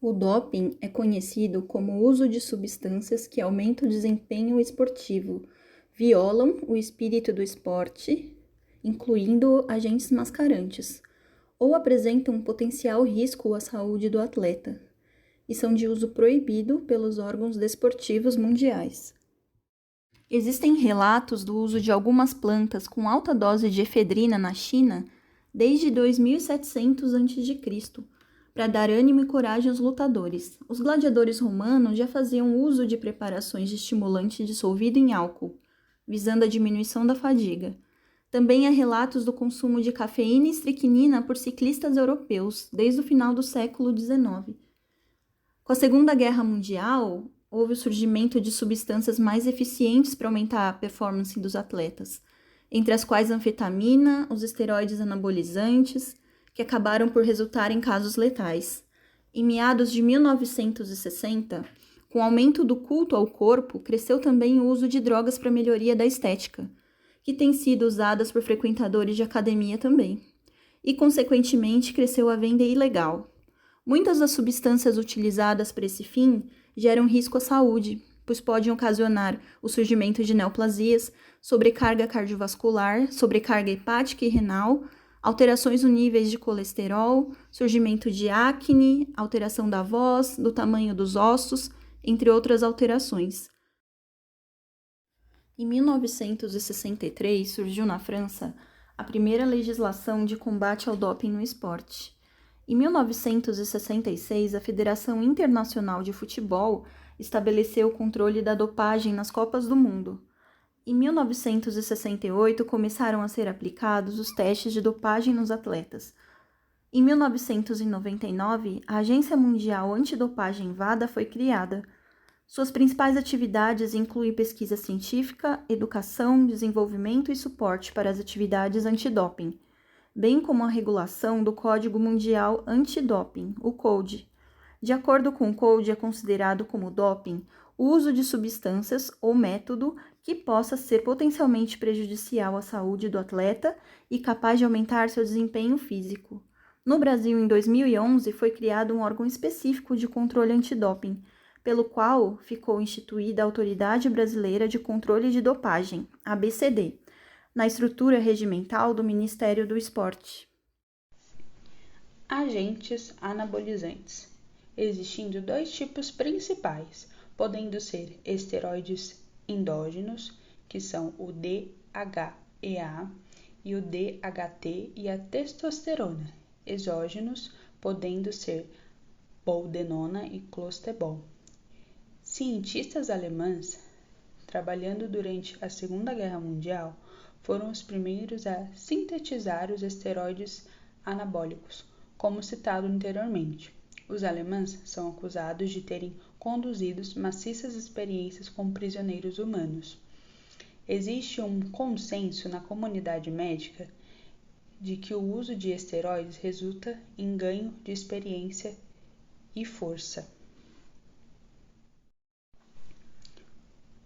O doping é conhecido como o uso de substâncias que aumentam o desempenho esportivo, violam o espírito do esporte, incluindo agentes mascarantes, ou apresentam um potencial risco à saúde do atleta, e são de uso proibido pelos órgãos desportivos mundiais. Existem relatos do uso de algumas plantas com alta dose de efedrina na China desde 2700 a.C., para dar ânimo e coragem aos lutadores. Os gladiadores romanos já faziam uso de preparações de estimulante dissolvido em álcool, visando a diminuição da fadiga. Também há relatos do consumo de cafeína e estricnina por ciclistas europeus desde o final do século XIX. Com a Segunda Guerra Mundial, houve o surgimento de substâncias mais eficientes para aumentar a performance dos atletas, entre as quais a anfetamina, os esteroides anabolizantes, que acabaram por resultar em casos letais. Em meados de 1960, com o aumento do culto ao corpo, cresceu também o uso de drogas para melhoria da estética, que têm sido usadas por frequentadores de academia também. E, consequentemente, cresceu a venda ilegal. Muitas das substâncias utilizadas para esse fim geram risco à saúde, pois podem ocasionar o surgimento de neoplasias, sobrecarga cardiovascular, sobrecarga hepática e renal, alterações no níveis de colesterol, surgimento de acne, alteração da voz, do tamanho dos ossos, entre outras alterações. Em 1963, surgiu na França a primeira legislação de combate ao doping no esporte. Em 1966, a Federação Internacional de Futebol estabeleceu o controle da dopagem nas Copas do Mundo. Em 1968, começaram a ser aplicados os testes de dopagem nos atletas. Em 1999, a Agência Mundial Antidopagem (WADA) foi criada. Suas principais atividades incluem pesquisa científica, educação, desenvolvimento e suporte para as atividades antidoping, bem como a regulação do Código Mundial Antidoping, o CODE. De acordo com o CODE, é considerado como doping o uso de substâncias ou método que possa ser potencialmente prejudicial à saúde do atleta e capaz de aumentar seu desempenho físico. No Brasil, em 2011, foi criado um órgão específico de controle antidoping, pelo qual ficou instituída a Autoridade Brasileira de Controle de Dopagem, ABCD, na estrutura regimental do Ministério do Esporte. Agentes anabolizantes. Existindo dois tipos principais, podendo ser esteroides endógenos, que são o DHEA e o DHT, e a testosterona, exógenos, podendo ser boldenona e clostebol. Cientistas alemães, trabalhando durante a Segunda Guerra Mundial, foram os primeiros a sintetizar os esteroides anabólicos, como citado anteriormente. Os alemães são acusados de terem conduzido maciças experiências com prisioneiros humanos. Existe um consenso na comunidade médica de que o uso de esteroides resulta em ganho de experiência e força.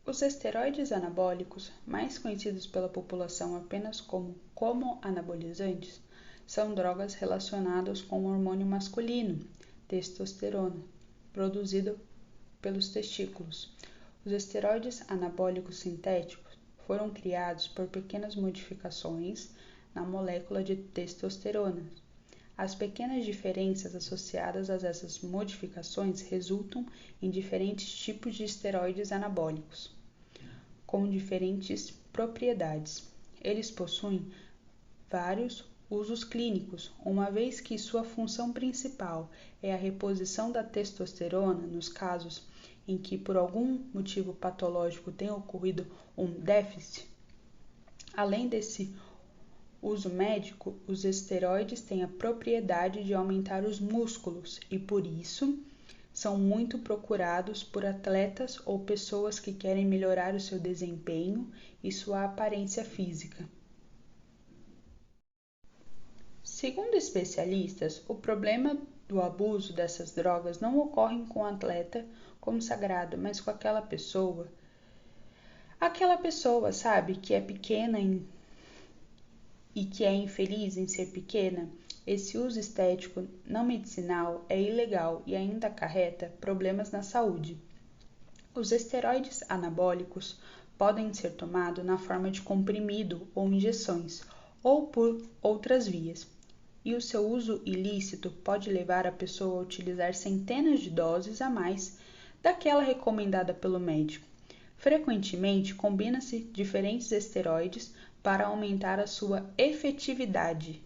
Os esteroides anabólicos, mais conhecidos pela população apenas como anabolizantes, são drogas relacionadas com o hormônio masculino, testosterona, produzido pelos testículos. Os esteroides anabólicos sintéticos foram criados por pequenas modificações na molécula de testosterona. As pequenas diferenças associadas a essas modificações resultam em diferentes tipos de esteroides anabólicos, com diferentes propriedades. Eles possuem vários usos clínicos, uma vez que sua função principal é a reposição da testosterona nos casos em que por algum motivo patológico tenha ocorrido um déficit. Além desse uso médico, os esteroides têm a propriedade de aumentar os músculos e, por isso, são muito procurados por atletas ou pessoas que querem melhorar o seu desempenho e sua aparência física. Segundo especialistas, o problema do abuso dessas drogas não ocorre com o atleta consagrado, mas com aquela pessoa, sabe, que é pequena e que é infeliz em ser pequena, Esse uso estético não medicinal é ilegal e ainda acarreta problemas na saúde. Os esteroides anabólicos podem ser tomados na forma de comprimido ou injeções, ou por outras vias, e o seu uso ilícito pode levar a pessoa a utilizar centenas de doses a mais daquela recomendada pelo médico. Frequentemente, combina-se diferentes esteroides para aumentar a sua efetividade.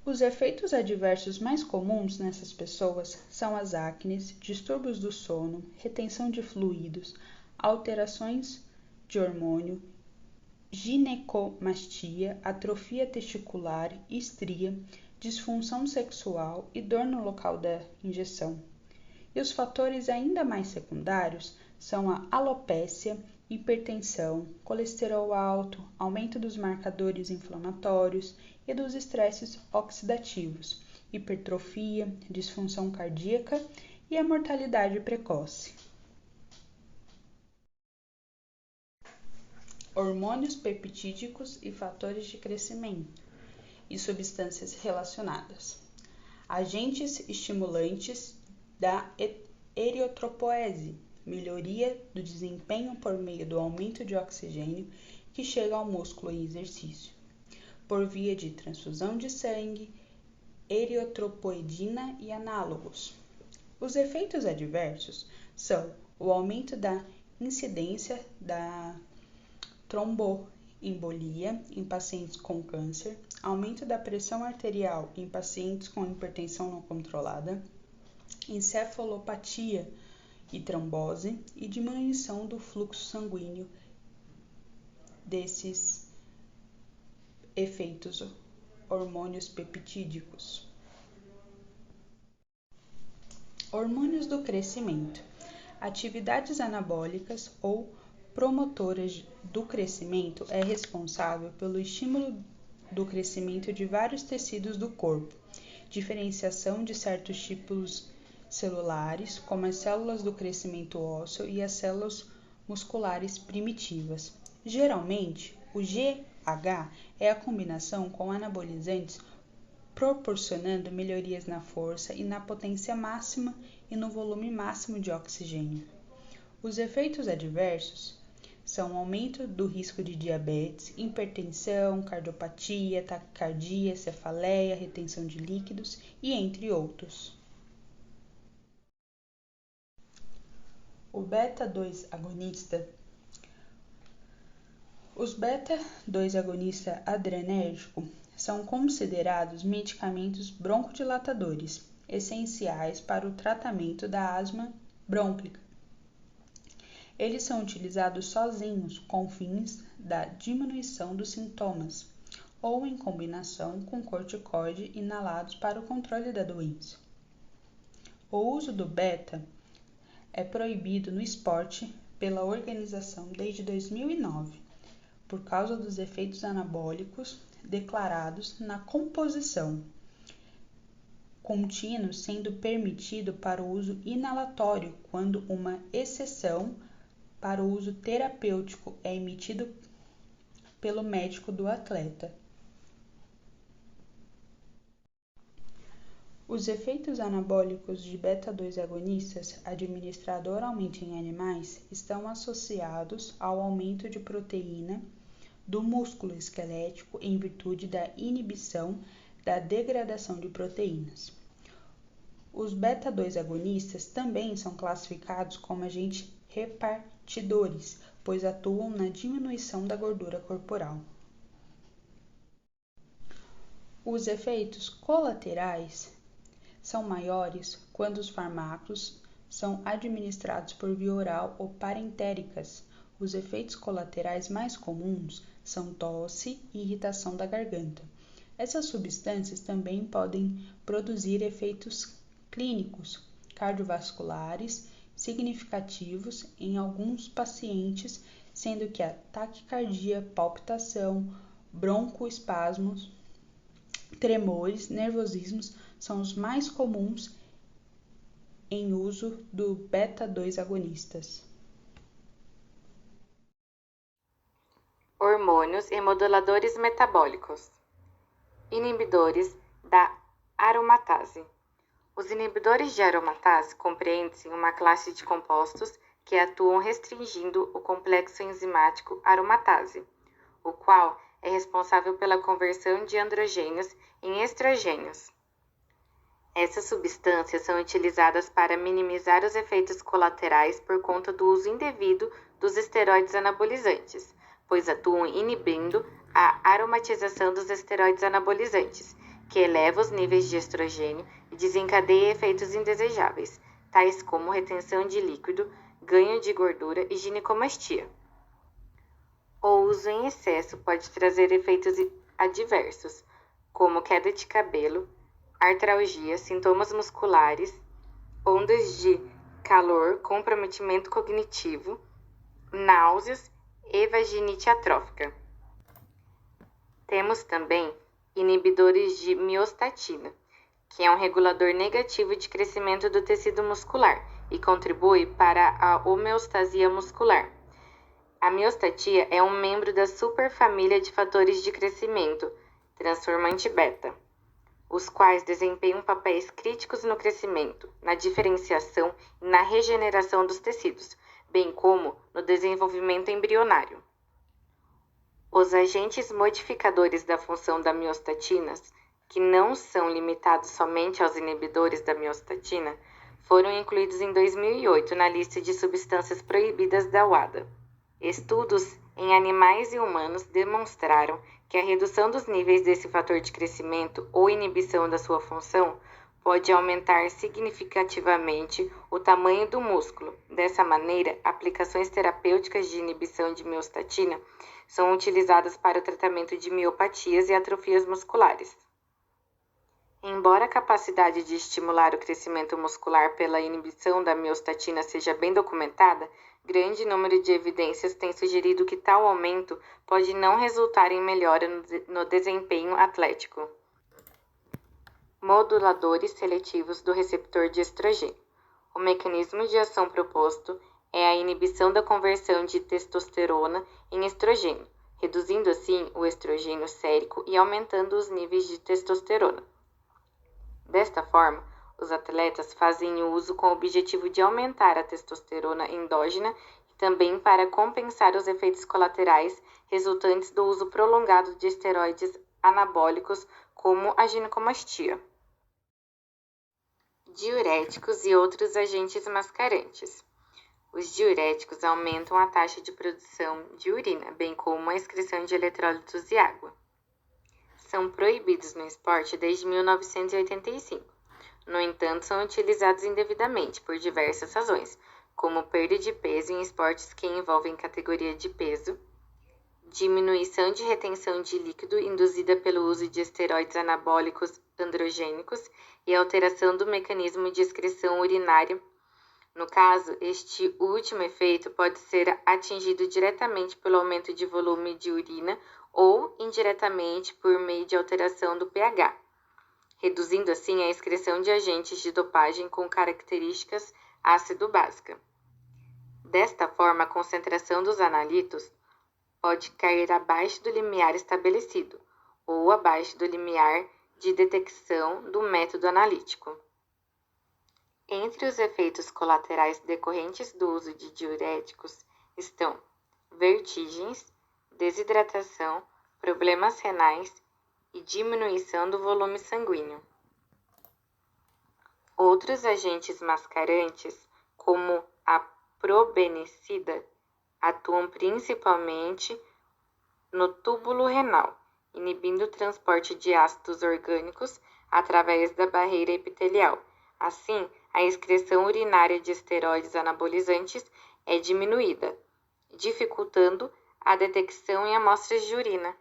Os efeitos adversos mais comuns nessas pessoas são as acnes, distúrbios do sono, retenção de fluidos, alterações de hormônio, ginecomastia, atrofia testicular, estria, disfunção sexual e dor no local da injeção. E os fatores ainda mais secundários são a alopécia, hipertensão, colesterol alto, aumento dos marcadores inflamatórios e dos estresses oxidativos, hipertrofia, disfunção cardíaca e a mortalidade precoce. Hormônios peptídicos e fatores de crescimento e substâncias relacionadas. Agentes estimulantes da eritropoese, melhoria do desempenho por meio do aumento de oxigênio que chega ao músculo em exercício, por via de transfusão de sangue, eritropoetina e análogos. Os efeitos adversos são o aumento da incidência da tromboembolia em pacientes com câncer, aumento da pressão arterial em pacientes com hipertensão não controlada, encefalopatia e trombose e diminuição do fluxo sanguíneo desses efeitos hormônios peptídicos. Hormônios do crescimento. Atividades anabólicas ou promotoras do crescimento é responsável pelo estímulo do crescimento de vários tecidos do corpo, diferenciação de certos tipos celulares, como as células do crescimento ósseo e as células musculares primitivas. Geralmente, o GH é a combinação com anabolizantes, proporcionando melhorias na força e na potência máxima e no volume máximo de oxigênio. Os efeitos adversos são aumento do risco de diabetes, hipertensão, cardiopatia, taquicardia, cefaleia, retenção de líquidos e entre outros. O beta-2 agonista. Os beta-2 agonistas adrenérgicos são considerados medicamentos broncodilatadores, essenciais para o tratamento da asma brônquica. Eles são utilizados sozinhos com fins da diminuição dos sintomas ou em combinação com corticoide inalados para o controle da doença. O uso do beta é proibido no esporte pela organização desde 2009, por causa dos efeitos anabólicos declarados na composição, contínuo sendo permitido para o uso inalatório quando uma exceção para o uso terapêutico é emitido pelo médico do atleta. Os efeitos anabólicos de beta-2 agonistas administrados oralmente em animais estão associados ao aumento de proteína do músculo esquelético em virtude da inibição da degradação de proteínas. Os beta-2 agonistas também são classificados como agentes repartidores, pois atuam na diminuição da gordura corporal. Os efeitos colaterais são maiores quando os fármacos são administrados por via oral ou parentéricas. Os efeitos colaterais mais comuns são tosse e irritação da garganta. Essas substâncias também podem produzir efeitos clínicos cardiovasculares significativos em alguns pacientes, sendo que a taquicardia, palpitação, broncoespasmos, tremores, nervosismos são os mais comuns em uso do beta-2 agonistas. Hormônios hormônios e moduladores metabólicos. Inibidores da aromatase. Os inibidores de aromatase compreendem uma classe de compostos que atuam restringindo o complexo enzimático aromatase, o qual é responsável pela conversão de androgênios em estrogênios. Essas substâncias são utilizadas para minimizar os efeitos colaterais por conta do uso indevido dos esteroides anabolizantes, pois atuam inibindo a aromatização dos esteroides anabolizantes, que eleva os níveis de estrogênio e desencadeia efeitos indesejáveis, tais como retenção de líquido, ganho de gordura e ginecomastia. O uso em excesso pode trazer efeitos adversos, como queda de cabelo, artralgia, sintomas musculares, ondas de calor, comprometimento cognitivo, náuseas e vaginite atrófica. Temos também inibidores de miostatina, que é um regulador negativo de crescimento do tecido muscular e contribui para a homeostasia muscular. A miostatina é um membro da superfamília de fatores de crescimento, transformante beta, os quais desempenham papéis críticos no crescimento, na diferenciação e na regeneração dos tecidos, bem como no desenvolvimento embrionário. Os agentes modificadores da função da miostatina, que não são limitados somente aos inibidores da miostatina, foram incluídos em 2008 na lista de substâncias proibidas da WADA. Estudos em animais e humanos demonstraram que a redução dos níveis desse fator de crescimento ou inibição da sua função pode aumentar significativamente o tamanho do músculo. Dessa maneira, aplicações terapêuticas de inibição de miostatina são utilizadas para o tratamento de miopatias e atrofias musculares. Embora a capacidade de estimular o crescimento muscular pela inibição da miostatina seja bem documentada, grande número de evidências tem sugerido que tal aumento pode não resultar em melhora no desempenho atlético. Moduladores seletivos do receptor de estrogênio. O mecanismo de ação proposto é a inibição da conversão de testosterona em estrogênio, reduzindo assim o estrogênio sérico e aumentando os níveis de testosterona. Desta forma, os atletas fazem uso com o objetivo de aumentar a testosterona endógena e também para compensar os efeitos colaterais resultantes do uso prolongado de esteroides anabólicos, como a ginecomastia. Diuréticos e outros agentes mascarantes. Os diuréticos aumentam a taxa de produção de urina, bem como a excreção de eletrólitos e água. São proibidos no esporte desde 1985. No entanto, são utilizados indevidamente por diversas razões, como perda de peso em esportes que envolvem categoria de peso, diminuição de retenção de líquido induzida pelo uso de esteroides anabólicos androgênicos e alteração do mecanismo de excreção urinária. No caso, este último efeito pode ser atingido diretamente pelo aumento de volume de urina ou indiretamente por meio de alteração do pH, reduzindo assim a excreção de agentes de dopagem com características ácido-básica. Desta forma, a concentração dos analitos pode cair abaixo do limiar estabelecido ou abaixo do limiar de detecção do método analítico. Entre os efeitos colaterais decorrentes do uso de diuréticos estão vertigens, desidratação, problemas renais e diminuição do volume sanguíneo. Outros agentes mascarantes, como a probenicida, atuam principalmente no túbulo renal, inibindo o transporte de ácidos orgânicos através da barreira epitelial. Assim, a excreção urinária de esteroides anabolizantes é diminuída, dificultando a detecção em amostras de urina.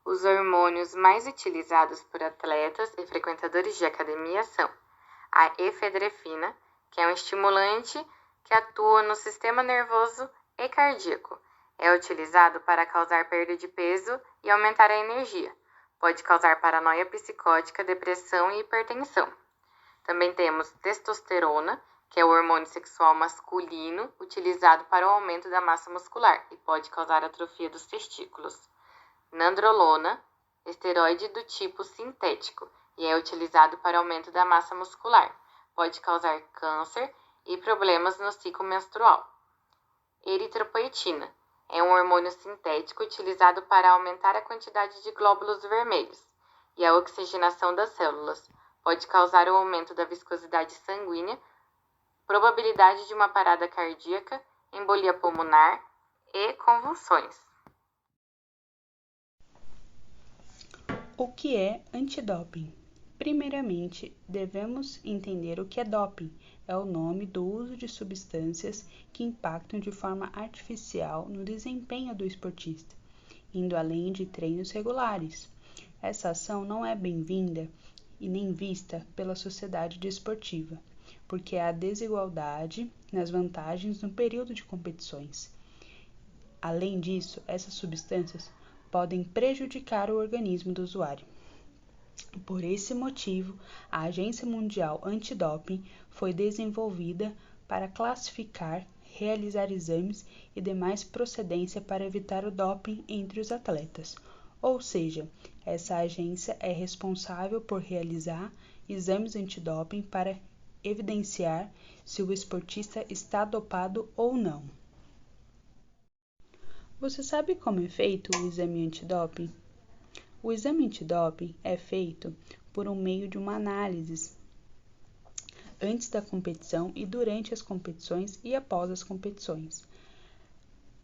Os hormônios mais utilizados por atletas e frequentadores de academia são a efedrina, que é um estimulante que atua no sistema nervoso e cardíaco. É utilizado para causar perda de peso e aumentar a energia. Pode causar paranoia psicótica, depressão e hipertensão. Também temos testosterona, que é o hormônio sexual masculino utilizado para o aumento da massa muscular e pode causar atrofia dos testículos. Nandrolona, esteroide do tipo sintético e é utilizado para aumento da massa muscular, pode causar câncer e problemas no ciclo menstrual. Eritropoetina é um hormônio sintético utilizado para aumentar a quantidade de glóbulos vermelhos e a oxigenação das células, pode causar o aumento da viscosidade sanguínea, probabilidade de uma parada cardíaca, embolia pulmonar e convulsões. O que é antidoping? Primeiramente, devemos entender o que é doping. É o nome do uso de substâncias que impactam de forma artificial no desempenho do esportista, indo além de treinos regulares. Essa ação não é bem-vinda e nem vista pela sociedade desportiva, porque há desigualdade nas vantagens no período de competições. Além disso, essas substâncias podem prejudicar o organismo do usuário. Por esse motivo, a Agência Mundial Antidoping foi desenvolvida para classificar, realizar exames e demais procedência para evitar o doping entre os atletas. Ou seja, essa agência é responsável por realizar exames antidoping para evidenciar se o esportista está dopado ou não. Você sabe como é feito o exame antidoping? O exame antidoping é feito por meio de uma análise antes da competição e durante as competições e após as competições.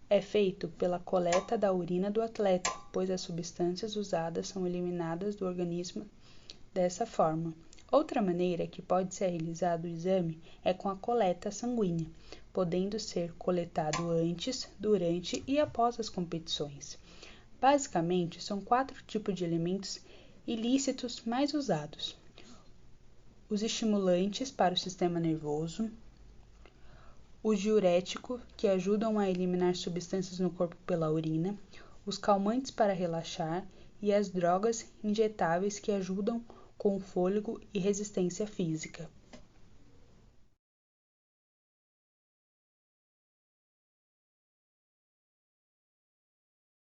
É feito pela coleta da urina do atleta, pois as substâncias usadas são eliminadas do organismo dessa forma. Outra maneira que pode ser realizado o exame é com a coleta sanguínea, podendo ser coletado antes, durante e após as competições. Basicamente, são 4 tipos de elementos ilícitos mais usados: os estimulantes para o sistema nervoso, os diuréticos, que ajudam a eliminar substâncias no corpo pela urina, os calmantes para relaxar e as drogas injetáveis que ajudam com o fôlego e resistência física.